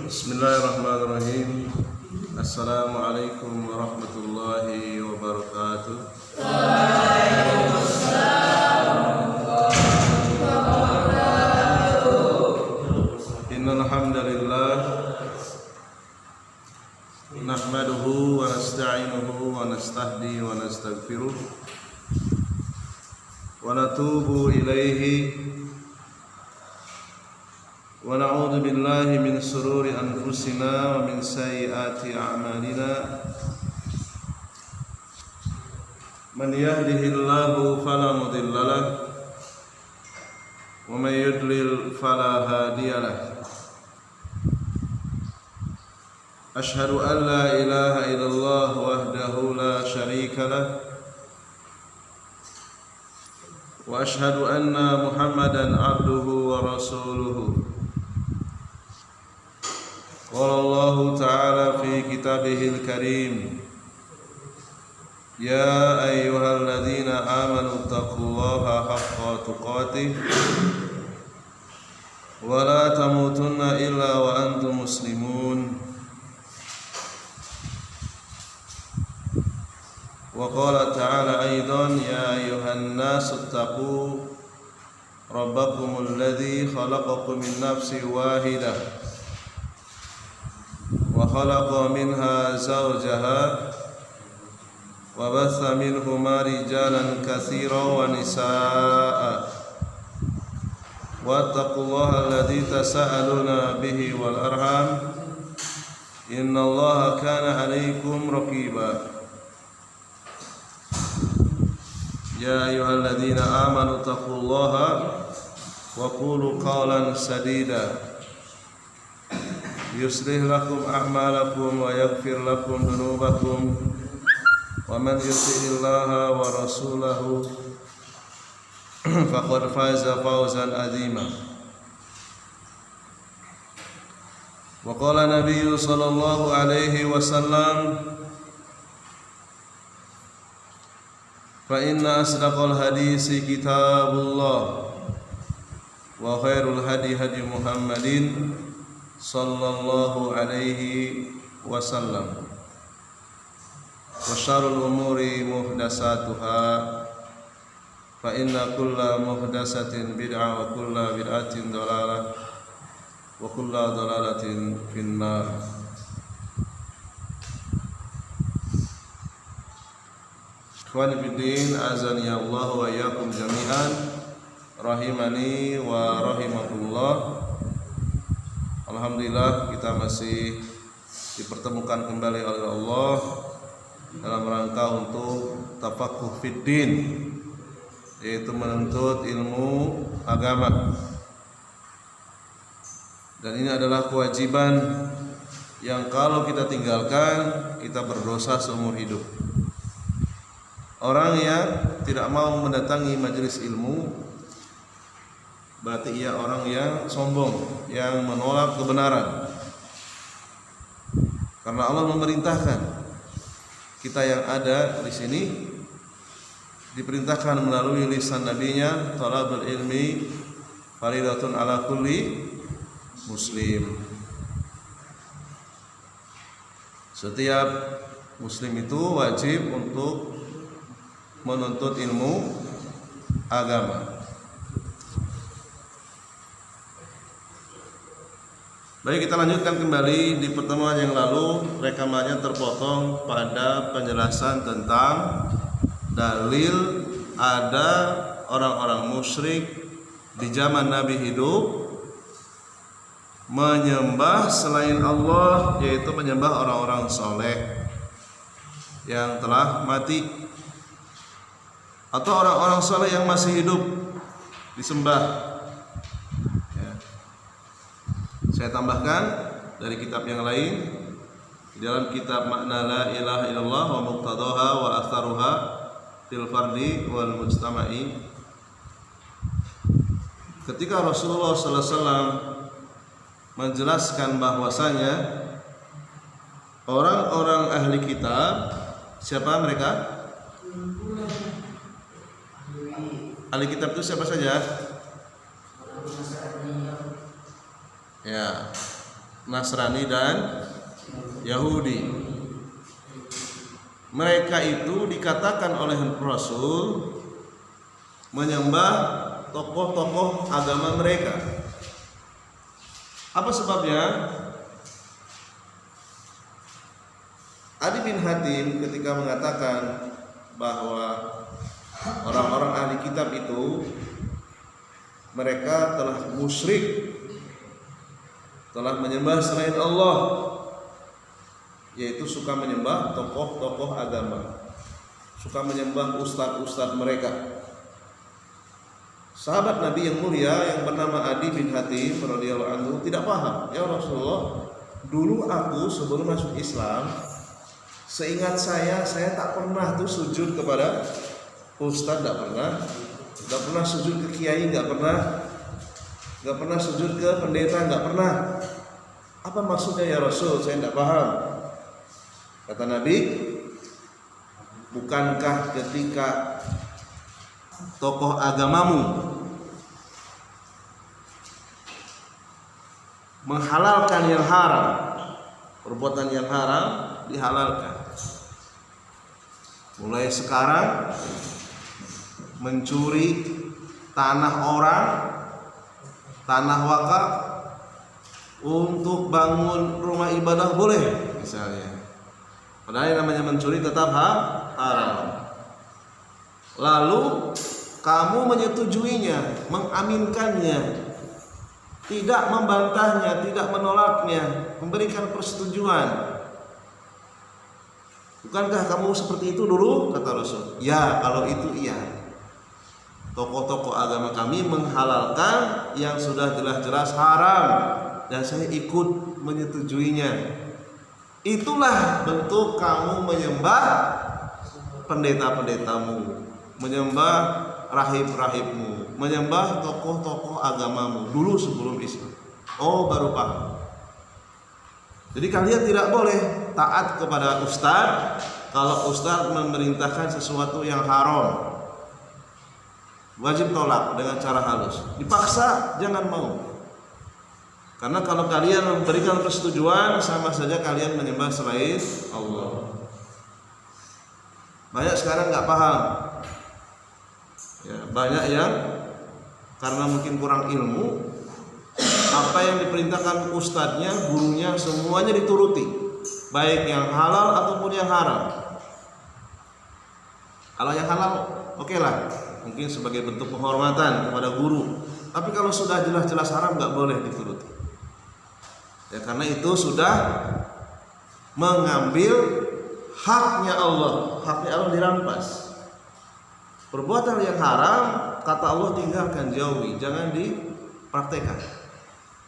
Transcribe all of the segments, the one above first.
Bismillahirrahmanirrahim. Assalamualaikum warahmatullahi wabarakatuh. Innal hamdalillah nahmaduhu wa nasta'inuhu wa nastahdi wa nastaghfiruh wa natubu ilaihi wa na'udzu billahi min shururi anfusina wa min sayyiati a'malina. Man yahdihillahu fala mudilla lahu wa man yudlil fala hadiya lahu. Ashhadu an la ilaha illallah wahdahu la syarika lahu wa ashhadu anna Muhammadan abduhu wa rasuluhu. Qala Allah Ta'ala fi kitabihil karim, ya ayyuhalladzina amanu taqullaha haqqa tuqatih wa la tamutunna illa wa antum muslimun. Wa qala ta'ala aidan, ya ayyuhan nasu taqu rabbakumul ladzi khalaqakum min nafsin wahidah wa khalaqa minha zawjaha wa batha minhuma rijalan katsiran wa nisaa'a wattaqullaha alladzi tasaaluna bihi wal arham innallaha kana 'alaikum raqiba. Ya ayyuhalladzina amanu taqullaha wa qulu qawlan sadida yuslih lakum a'malakum wa yaghfir lakum dhunubakum wa man yuti'illaha wa rasulahu faqad faza fawzan 'azima. Wa qala nabiyyu sallallahu alaihi wasallam, fa inna asdaqal hadisi kitabullah wa khairul hadi hadi Muhammadin sallallahu alaihi wasallam wa syarrul umuri muhdatsatuha fa inna kulla muhdatsatin bid'ah wa kulla bid'atin dhalalah wa kulla dhalalatin finnar. Ikhwani fiddin, azani Allah wa iyyakum jami'an, rahimani wa rahimakumullah. Alhamdulillah, kita masih dipertemukan kembali oleh Allah dalam rangka untuk tafaqquh fiddin, yaitu menuntut ilmu agama. Dan ini adalah kewajiban yang kalau kita tinggalkan, kita berdosa seumur hidup. Orang yang tidak mau mendatangi majelis ilmu berarti ia orang yang sombong, yang menolak kebenaran. Karena Allah memerintahkan kita yang ada di sini diperintahkan melalui lisan nabinya, talabul ilmi faridatun ala kulli muslim. Setiap muslim itu wajib untuk menuntut ilmu agama. Baik, kita lanjutkan kembali. Di pertemuan yang lalu rekamannya terpotong pada penjelasan tentang dalil ada orang-orang musyrik di zaman Nabi hidup menyembah selain Allah, yaitu menyembah orang-orang soleh yang telah mati, atau orang-orang soleh yang masih hidup disembah. Saya tambahkan dari kitab yang lain, di dalam kitab Makna La Ilaha Illallah wa Muqtadaha wa Aktharuha fil Fardi wal Mujtama'i, ketika Rasulullah sallallahu alaihi wasallam menjelaskan bahwasanya orang-orang ahli kitab, siapa mereka? Ahli kitab itu siapa saja? Ya, Nasrani dan Yahudi. Mereka itu dikatakan oleh Rasul menyembah tokoh-tokoh agama mereka. Apa sebabnya? Adi bin Hatim ketika mengatakan bahwa orang-orang ahli kitab itu mereka telah musyrik, telah menyembah selain Allah, yaitu suka menyembah tokoh-tokoh agama, suka menyembah ustadz-ustadz mereka. Sahabat Nabi yang mulia yang bernama Adi bin Hatim radhiyallahu anhu tidak paham. Ya Rasulullah, dulu aku sebelum masuk Islam, seingat saya tak pernah tuh sujud kepada ustadz, tidak pernah sujud ke kiai, nggak pernah sujud ke pendeta, nggak pernah. Apa maksudnya ya Rasul? Saya tidak paham. Kata Nabi, bukankah ketika tokoh agamamu menghalalkan yang haram, perbuatan yang haram dihalalkan, mulai sekarang mencuri tanah orang, tanah wakaf untuk bangun rumah ibadah boleh misalnya, padahal yang namanya mencuri tetap haram. Lalu kamu menyetujuinya, mengaminkannya, tidak membantahnya, tidak menolaknya, memberikan persetujuan. Bukankah kamu seperti itu dulu? Kata Rasul. Ya, kalau itu iya. Tokoh-tokoh agama kami menghalalkan yang sudah jelas-jelas haram dan saya ikut menyetujuinya. Itulah bentuk kamu menyembah pendeta-pendetamu, menyembah rahib-rahibmu, menyembah tokoh-tokoh agamamu dulu sebelum Islam. Oh, baru paham. Jadi kalian tidak boleh taat kepada ustadz kalau ustadz memerintahkan sesuatu yang haram. Wajib tolak dengan cara halus. Dipaksa jangan mau. Karena kalau kalian memberikan persetujuan, sama saja kalian menyembah selain Allah. Banyak sekarang nggak paham. Ya, banyak yang karena mungkin kurang ilmu, apa yang diperintahkan ustadznya, gurunya, semuanya dituruti, baik yang halal ataupun yang haram. Kalau yang halal, oke lah, mungkin sebagai bentuk penghormatan kepada guru. Tapi kalau sudah jelas-jelas haram, nggak boleh dituruti. Ya, karena itu sudah mengambil haknya Allah dirampas. Perbuatan yang haram, kata Allah, tinggalkan, jauhi, jangan dipraktekkan.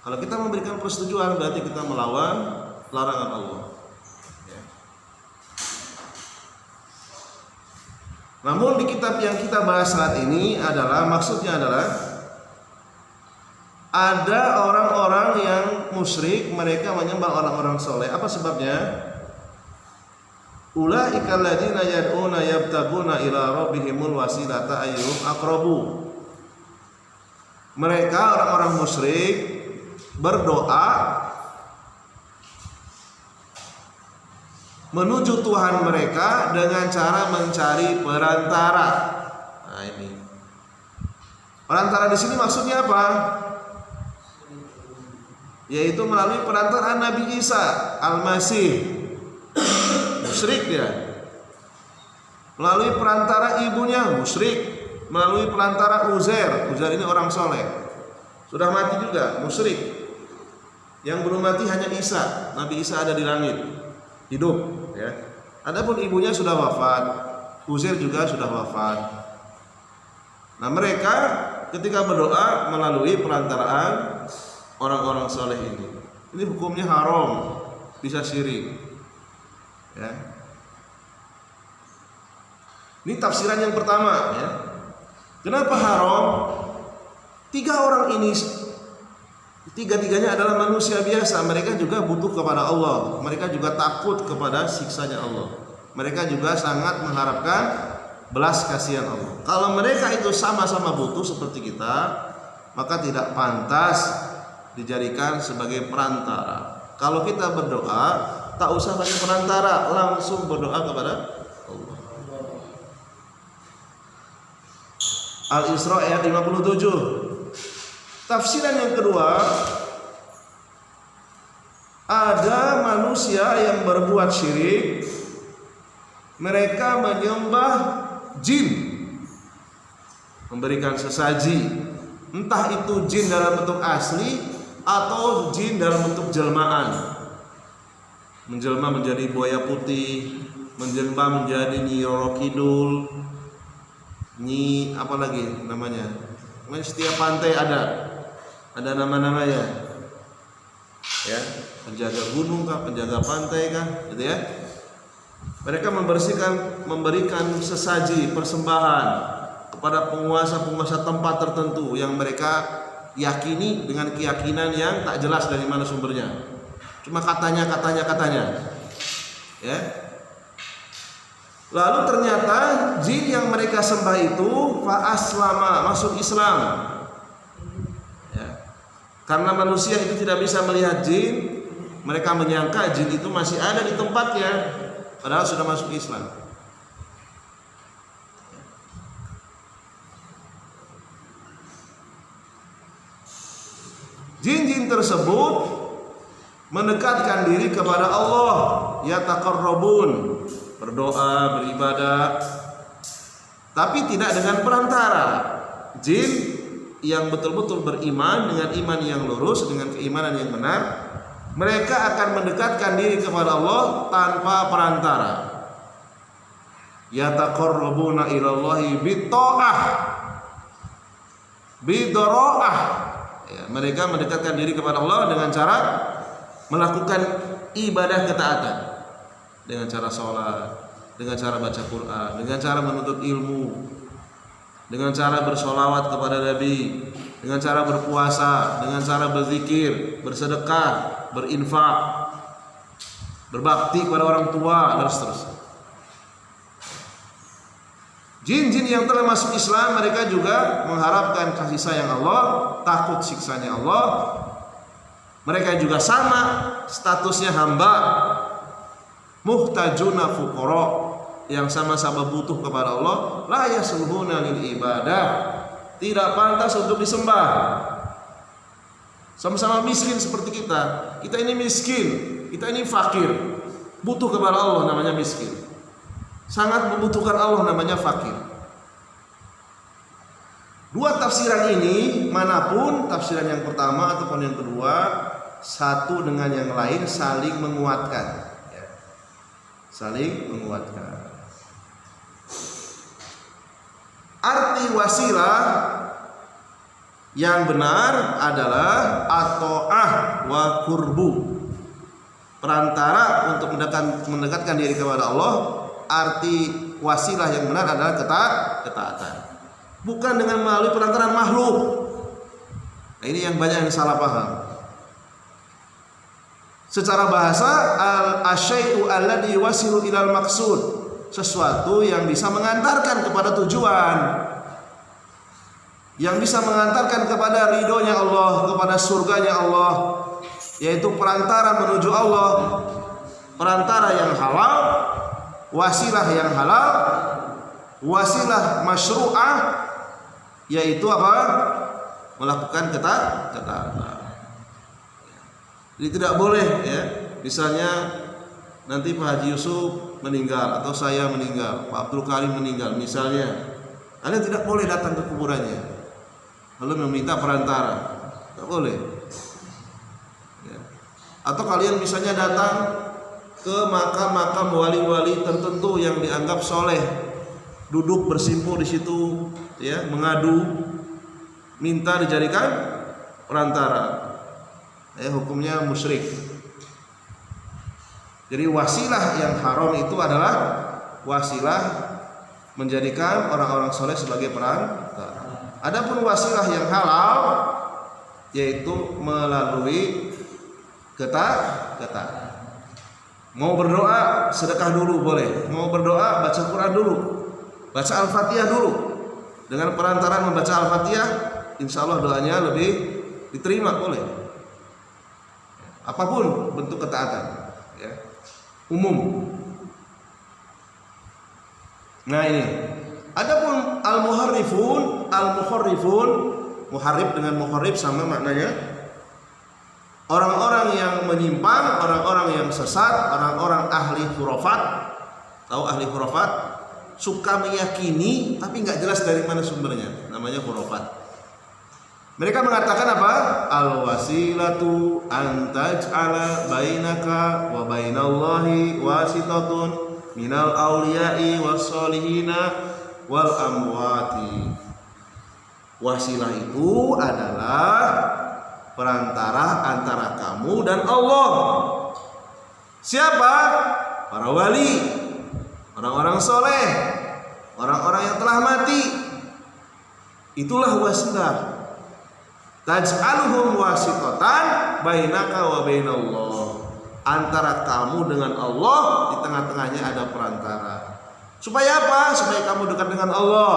Kalau kita memberikan persetujuan berarti kita melawan larangan Allah. Ya. Namun di kitab yang kita bahas saat ini maksudnya adalah ada orang-orang yang musyrik, mereka menyembah orang-orang soleh. Apa sebabnya? Ulaika alladziina yad'una yabtaguna ila rabbihimul wasilata ayyuhum aqrabu. Mereka orang-orang musyrik berdoa menuju Tuhan mereka dengan cara mencari perantara. Nah, ini. Perantara di sini maksudnya apa? Yaitu melalui perantara Nabi Isa Al-Masih. Musyrik dia. Melalui perantara ibunya musyrik, melalui perantara Uzair ini orang soleh, sudah mati juga, musyrik. Yang belum mati hanya Isa, Nabi Isa ada di langit, hidup ya. Adapun ibunya sudah wafat, Uzair juga sudah wafat. Nah, mereka ketika berdoa melalui perantaraan orang-orang soleh ini hukumnya haram, bisa syirik ya. Ini tafsiran yang pertama ya. Kenapa haram? Tiga orang ini, tiga-tiganya adalah manusia biasa. Mereka juga butuh kepada Allah. Mereka juga takut kepada siksanya Allah. Mereka juga sangat mengharapkan belas kasihan Allah. Kalau mereka itu sama-sama butuh seperti kita, maka tidak pantas dijadikan sebagai perantara. Kalau kita berdoa, tak usah pakai perantara, langsung berdoa kepada Allah. Al-Isra ayat 57. Tafsiran yang kedua, ada manusia yang berbuat syirik, mereka menyembah jin, memberikan sesaji, entah itu jin dalam bentuk asli atau jin dalam bentuk jelmaan, menjelma menjadi buaya putih, menjelma menjadi Nyi Roro Kidul, Nyi apa lagi namanya? Setiap pantai ada nama-namanya, ya, penjaga gunung kah, penjaga pantai kah, gitu ya. Mereka memberikan sesaji, persembahan kepada penguasa-penguasa tempat tertentu yang mereka yakini dengan keyakinan yang tak jelas dari mana sumbernya. Cuma katanya, ya. Lalu ternyata jin yang mereka sembah itu fa'aslama, masuk Islam. Ya. Karena manusia itu tidak bisa melihat jin, mereka menyangka jin itu masih ada di tempatnya, padahal sudah masuk Islam. Jin-jin tersebut mendekatkan diri kepada Allah, yataqarrabun, berdoa, beribadah, tapi tidak dengan perantara. Jin yang betul-betul beriman dengan iman yang lurus, dengan keimanan yang benar, mereka akan mendekatkan diri kepada Allah tanpa perantara. Yataqarrabuna ilallahi bitta'ah, bidoro'ah, ya, mereka mendekatkan diri kepada Allah dengan cara melakukan ibadah ketaatan, dengan cara sholat, dengan cara baca Quran, dengan cara menuntut ilmu, dengan cara bersolawat kepada Nabi, dengan cara berpuasa, dengan cara berzikir, bersedekah, berinfak, berbakti kepada orang tua, dan seterusnya. Jin-jin yang telah masuk Islam, mereka juga mengharapkan kasih sayang Allah, takut siksanya Allah. Mereka juga sama statusnya hamba, muhtajuna fuqara, yang sama-sama butuh kepada Allah, la yasluhuna lil ibadah, tidak pantas untuk disembah. Sama-sama miskin seperti kita. Kita ini miskin, kita ini fakir, butuh kepada Allah, namanya miskin. Sangat membutuhkan Allah, namanya fakir. Dua tafsiran ini, manapun tafsiran yang pertama ataupun yang kedua, satu dengan yang lain saling menguatkan, ya. Saling menguatkan. Arti wasilah yang benar adalah at-ta'ah wa qurbu, perantara untuk mendekatkan diri kepada Allah. Arti wasilah yang benar adalah ketaatan, bukan dengan melalui perantaraan makhluk. Nah, ini yang banyak yang salah paham. Secara bahasa, al-asyai'u alladhi wasilu ilal maksud, sesuatu yang bisa mengantarkan kepada tujuan, yang bisa mengantarkan kepada ridhonya Allah, kepada surganya Allah, yaitu perantara menuju Allah, perantara yang halal, wasilah yang halal, wasilah masyru'ah, yaitu apa? Melakukan ketaatan. Jadi tidak boleh, ya, misalnya nanti Pak Haji Yusuf meninggal atau saya meninggal, Pak Abdul Karim meninggal misalnya, Anda tidak boleh datang ke kuburannya lalu meminta perantara, tidak boleh, ya. Atau kalian misalnya datang ke makam-makam wali-wali tertentu yang dianggap soleh, duduk bersimpuh di situ, ya, mengadu, minta dijadikan perantara, ya, hukumnya musyrik. Jadi wasilah yang haram itu adalah wasilah menjadikan orang-orang soleh sebagai perantara. Adapun wasilah yang halal, yaitu melalui ketaatan. Mau berdoa, sedekah dulu boleh. Mau berdoa, baca Quran dulu, baca Al-Fatihah dulu. Dengan perantaraan membaca Al-Fatihah, insya Allah doanya lebih diterima, boleh. apapun bentuk ketaatan, ya, umum. Nah ini, adapun al-muharrifun, muharrif dengan muharrif sama maknanya. Orang-orang yang menyimpang, orang-orang yang sesat, orang-orang ahli khurafat. Tahu ahli khurafat? Suka meyakini tapi nggak jelas dari mana sumbernya. Namanya khurafat. Mereka mengatakan apa? Al-wasilatu an taj'ala bainaka wa bainallahi wasitatun minal awliya'i was-solihina wal amwati. Wasilah itu adalah perantara antara kamu dan Allah. Siapa? Para wali, orang-orang soleh, orang-orang yang telah mati. Itulah wasilah. Taj'aluhum wasitatan bainaka wa bainallah. Antara kamu dengan Allah, di tengah-tengahnya ada perantara. Supaya apa? Supaya kamu dekat dengan Allah.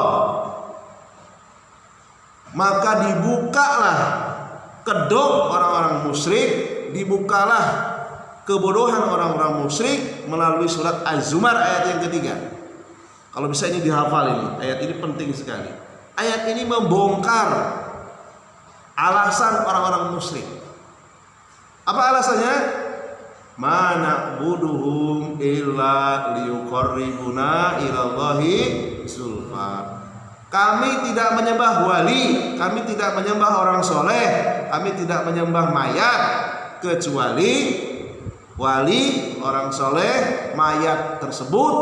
Maka dibukalah kedok orang-orang musyrik, dibukalah kebodohan orang-orang musyrik melalui surat Az-Zumar ayat yang ketiga. Kalau bisa ini dihafal ini, ayat ini penting sekali. Ayat ini membongkar alasan orang-orang musyrik. Apa alasannya? Ma na'buduhum illa liyuqarribuna ilallahi zulfa. Kami tidak menyembah wali, kami tidak menyembah orang soleh, kami tidak menyembah mayat, kecuali wali, orang soleh, mayat tersebut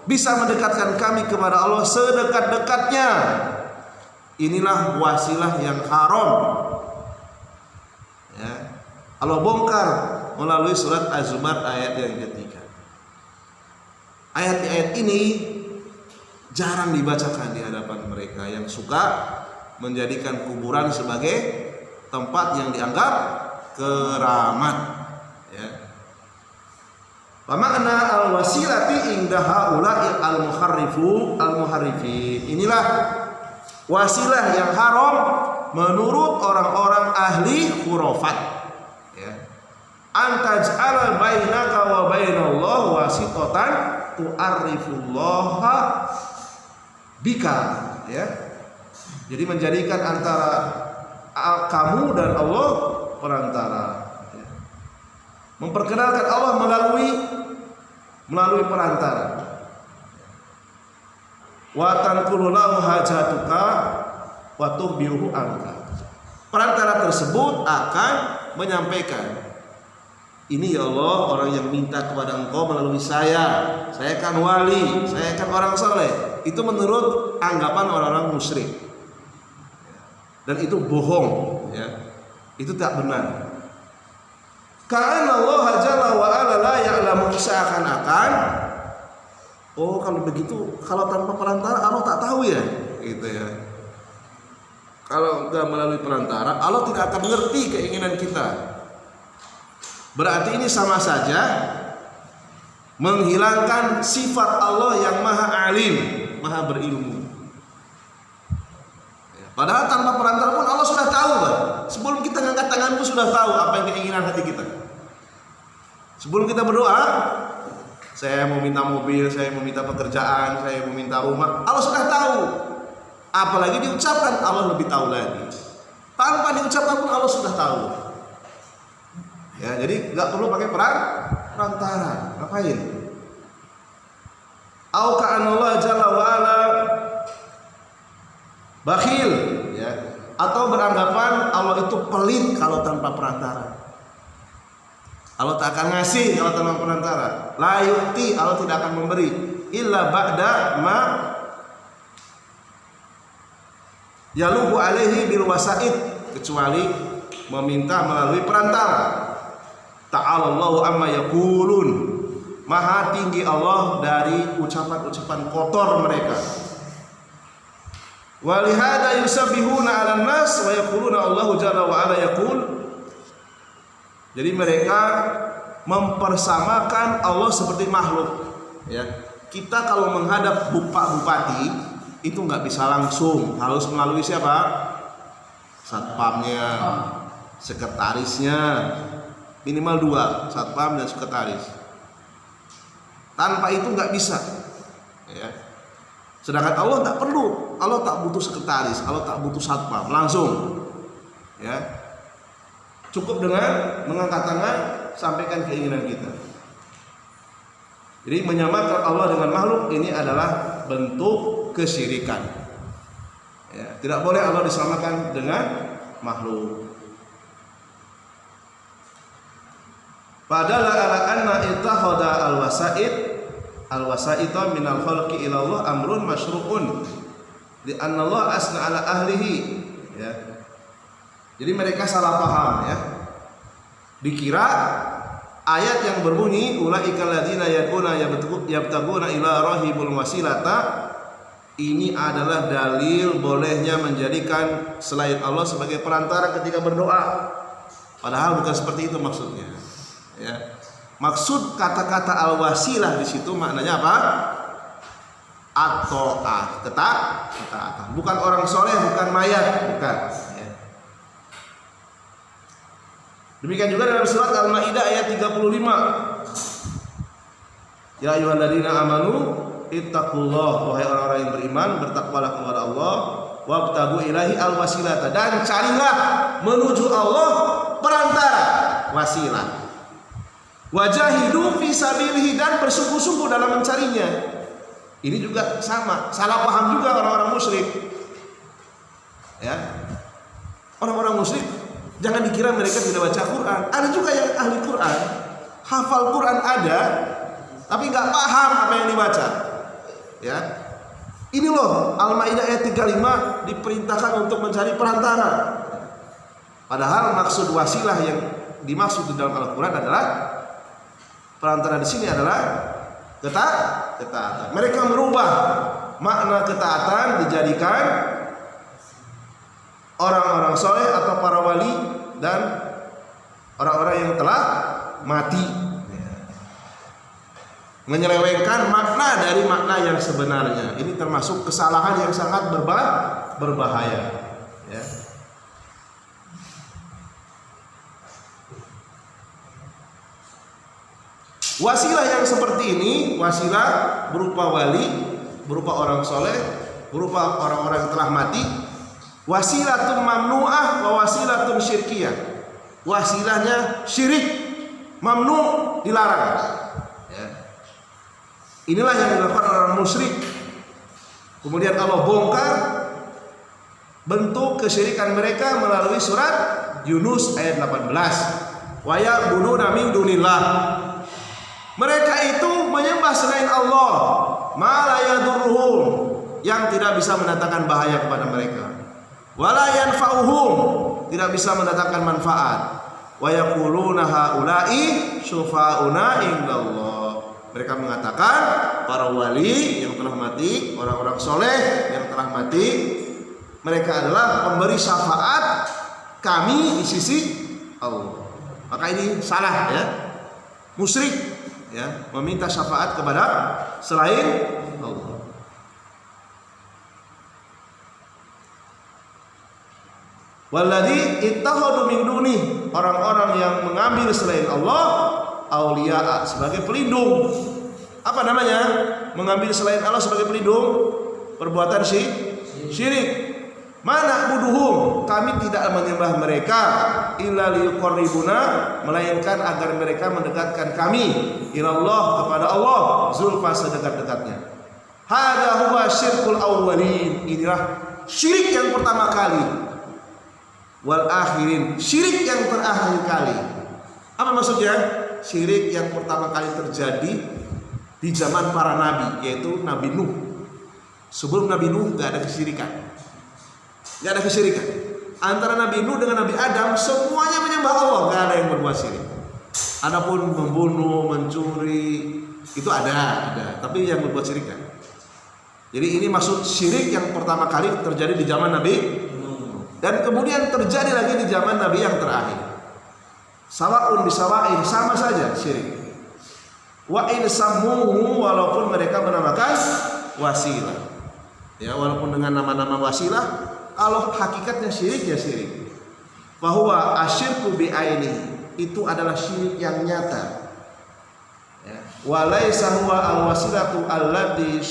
bisa mendekatkan kami kepada Allah sedekat-dekatnya. Inilah wasilah yang haram, ya. Allah bongkar melalui surat Az-Zumar ayat yang ketiga. Ayat-ayat ini jarang dibacakan di hadapan mereka yang suka menjadikan kuburan sebagai tempat yang dianggap keramat, ya. Makna al-wasilati inda haula'i al-muharrifin. Inilah wasilah yang haram menurut orang-orang ahli khurafat, ya. Antaj'ala bainaka wa bainallah wasitatan tu'arrifullaha bika, ya. Jadi menjadikan antara kamu dan Allah perantara, ya. Memperkenalkan Allah melalui perantara. Wa tanqulu lahu hajatuka wa tuhbiruhu anka. Perantara tersebut akan menyampaikan, ini ya Allah, orang yang minta kepada engkau melalui saya kan wali, saya kan orang soleh. Itu menurut anggapan orang-orang musyrik, dan itu bohong, ya. Itu tak benar. Karena Allah jalla wa ala la ya'lamu, seakan-akan oh kalau begitu, kalau tanpa perantara Allah tak tahu ya, gitu ya. Kalau enggak melalui perantara, Allah tidak akan mengerti keinginan kita. Berarti ini sama saja menghilangkan sifat Allah yang maha alim, maha berilmu. Padahal tanpa perantara pun Allah sudah tahu, Pak. Sebelum kita ngangkat tangan pun sudah tahu apa yang keinginan hati kita. Sebelum kita berdoa, saya mau minta mobil, saya mau minta pekerjaan, saya mau minta rumah, Allah sudah tahu. Apalagi diucapkan, Allah lebih tahu lagi. Tanpa diucapkan pun Allah sudah tahu. Ya, jadi nggak perlu pakai perantara. Ngapain? Au ka'anallah jalla wa ala bakhil, ya. Atau beranggapan Allah itu pelit kalau tanpa perantara. Allah tak akan ngasih kalau tanpa perantara. La yu'ti, Allah tidak akan memberi illa ba'da ma yaluhu alaihi bil wasaid, kecuali meminta melalui perantara. Ta'alallahu amma yaqulun, maha tinggi Allah dari ucapan-ucapan kotor mereka. Walihada yusabbihuna 'alan nas wa yaquluna Allahu jalla wa ala yaqul. Jadi mereka mempersamakan Allah seperti makhluk, ya. Kita kalau menghadap bupati itu nggak bisa langsung, harus melalui siapa? Satpamnya, sekretarisnya, minimal 2, satpam dan sekretaris. Tanpa itu nggak bisa, ya. Sedangkan Allah tak perlu, Allah tak butuh sekretaris, Allah tak butuh satpam, langsung, ya. Cukup dengan mengangkat tangan, sampaikan keinginan kita. Jadi menyamakan Allah dengan makhluk ini adalah bentuk kesyirikan. Ya, tidak boleh Allah disamakan dengan makhluk. Padahal ala anna ittakhadha al-wasa'ita min al-khalqi ila Allah amrun masyru'un li anna Allah asna ala ahlihi, ya. Jadi mereka salah paham, ya. Dikira ayat yang berbunyi ulaikal ladzina yad'una yabtaguna ila rahibul wasilata ini adalah dalil bolehnya menjadikan selain Allah sebagai perantara ketika berdoa. Padahal bukan seperti itu maksudnya. Ya. Maksud kata-kata al-wasilah di situ maknanya apa? At-ta'ah, ketaatan. Bukan orang soleh, bukan mayat, bukan. Ya. Demikian juga dalam surat Al-Maidah ayat 35. Ya ayyuhalladzina amanu ittaqullah, wahai orang-orang yang beriman, bertakwalah kepada Allah, wabtagu ilahi al-wasilata, dan carilah menuju Allah perantara, wasilah. Wajahidu fi sabilihi, dan bersungguh-sungguh dalam mencarinya. Ini juga sama, salah paham juga orang-orang musyrik. Ya. Orang-orang musyrik jangan dikira mereka tidak baca Quran. Ada juga yang ahli Quran, hafal Quran ada, tapi nggak paham apa yang dibaca. Ya. Ini loh Al-Maidah ayat 35 diperintahkan untuk mencari perantara. Padahal maksud wasilah yang dimaksud di dalam Al-Quran adalah perantara di sini adalah ketaatan. Mereka merubah makna ketaatan dijadikan orang-orang soleh atau para wali dan orang-orang yang telah mati, menyelewengkan makna dari makna yang sebenarnya. Ini termasuk kesalahan yang sangat berbahaya, ya. Wasilah yang seperti ini, wasilah berupa wali, berupa orang soleh, berupa orang-orang yang telah mati. Wasilatun mamnu'ah wa wasilatun syirkiyah. Wasilahnya syirik, mamnu', dilarang. Ya. Inilah yang dilakukan orang musyrik. Kemudian Allah bongkar bentuk kesyirikan mereka melalui surat Yunus ayat 18. Wa ya'buduna min dunillah. Mereka itu menyembah selain Allah, ma la yadurruhum, yang tidak bisa mendatangkan bahaya kepada mereka, wala yanfa'uhum, tidak bisa mendatangkan manfaat. Wa yaquluna haula'i syufa'una indallah. Mereka mengatakan para wali yang telah mati, orang-orang soleh yang telah mati, mereka adalah pemberi syafaat kami di sisi Allah. Maka ini salah, ya. Musyrik, ya, meminta syafaat kepada selain Allah. Walladzi ittakhadhu min duni, orang-orang yang mengambil selain Allah auliya sebagai pelindung. Apa namanya? Mengambil selain Allah sebagai pelindung, perbuatan syirik. Mana buduhum, kami tidak menyembah mereka illa liyuqarribuna, melainkan agar mereka mendekatkan kami ilallah, kepada Allah, zulfa, sedekat-dekatnya. Hada huwa syirkul awwalin, inilah syirik yang pertama kali, wal akhirin, syirik yang terakhir kali. Apa maksudnya? Syirik yang pertama kali terjadi di zaman para nabi, yaitu Nabi Nuh. Sebelum Nabi Nuh gak ada kesyirikan. Gak ada kesyirikan. Antara Nabi Nuh dengan Nabi Adam semuanya menyembah Allah, gak ada yang berbuat syirik. Adapun membunuh, mencuri itu ada, tapi yang berbuat syirik kan. Jadi ini maksud syirik yang pertama kali terjadi di zaman Nabi Nuh, dan kemudian terjadi lagi di zaman Nabi yang terakhir. Sawaun bisawain, sama saja syirik. Wa in sammuhu, walaupun mereka menamakan wasilah, ya, walaupun dengan nama-nama wasilah, kalau hakikatnya syirik ya syirik. Bahwa asyirku bi'aini, itu adalah syirik yang nyata. Ya. Walaisa huwa al-wasilatu allati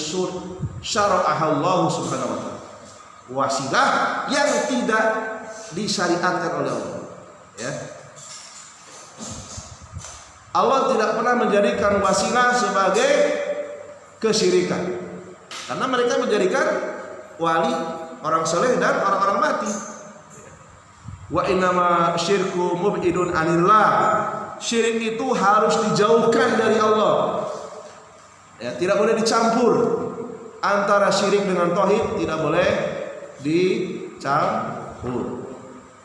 syara'aha Allah Subhanahu wa taala. Wasilah yang tidak disyariatkan oleh Allah. Ya. Allah tidak pernah menjadikan wasilah sebagai kesyirikan. Karena mereka menjadikan wali, orang soleh dan orang-orang mati. Wa innama syirku mub'idun anillah. Syirik itu harus dijauhkan dari Allah. Ya, tidak boleh dicampur antara syirik dengan tauhid, tidak boleh dicampur.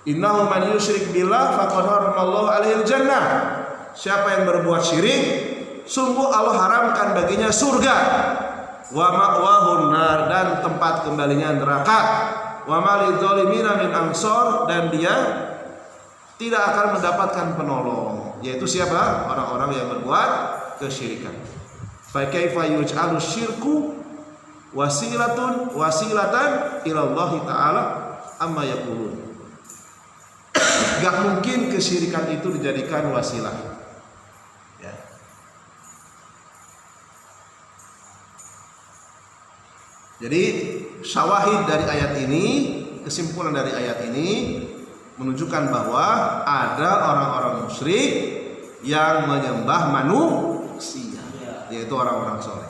Innahu man yusyrik billah faqad haramallahu alaihi jannah. Siapa yang berbuat syirik, sungguh Allah haramkan baginya surga. Wa ma'wahun nar, dan tempat kembalinya neraka. Wa malidh dhalimina min ansor, dan dia tidak akan mendapatkan penolong, yaitu siapa? Orang-orang yang berbuat kesyirikan. Fa kaifa yuj'alu syirku wasilatan ila Allah taala amma yaqulun. Gak mungkin kesyirikan itu dijadikan wasilah. Ya. Jadi syawahid dari ayat ini, kesimpulan dari ayat ini menunjukkan bahwa ada orang-orang musyrik yang menyembah manusia, yaitu orang-orang soleh.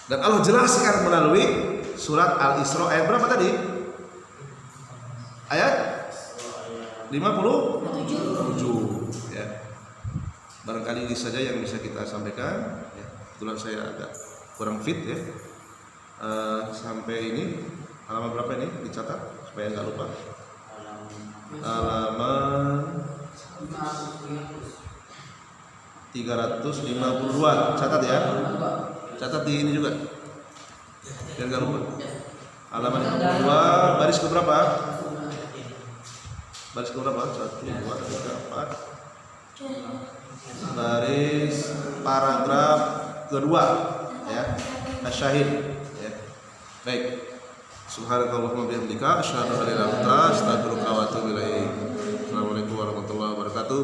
Dan Allah jelaskan melalui surat Al-Isra ayat berapa tadi? Ayat 57. Ya. Barangkali ini saja yang bisa kita sampaikan. Ya. Kebetulan saya agak kurang fit ya. Sampai ini halaman berapa ini dicatat supaya nggak lupa. Halaman 352, catat ya. Catat di ini juga biar nggak lupa. Halaman 52 baris ke berapa? Baris ke berapa? 1, 2, 3, 4. Baris paragraf kedua ya. Asyahid ya. Baik. Subhanakallahumma bihamdika asyhadu an la ilaha illa anta astaghfiruka wa atubu ilaik. Assalamualaikum warahmatullahi wabarakatuh.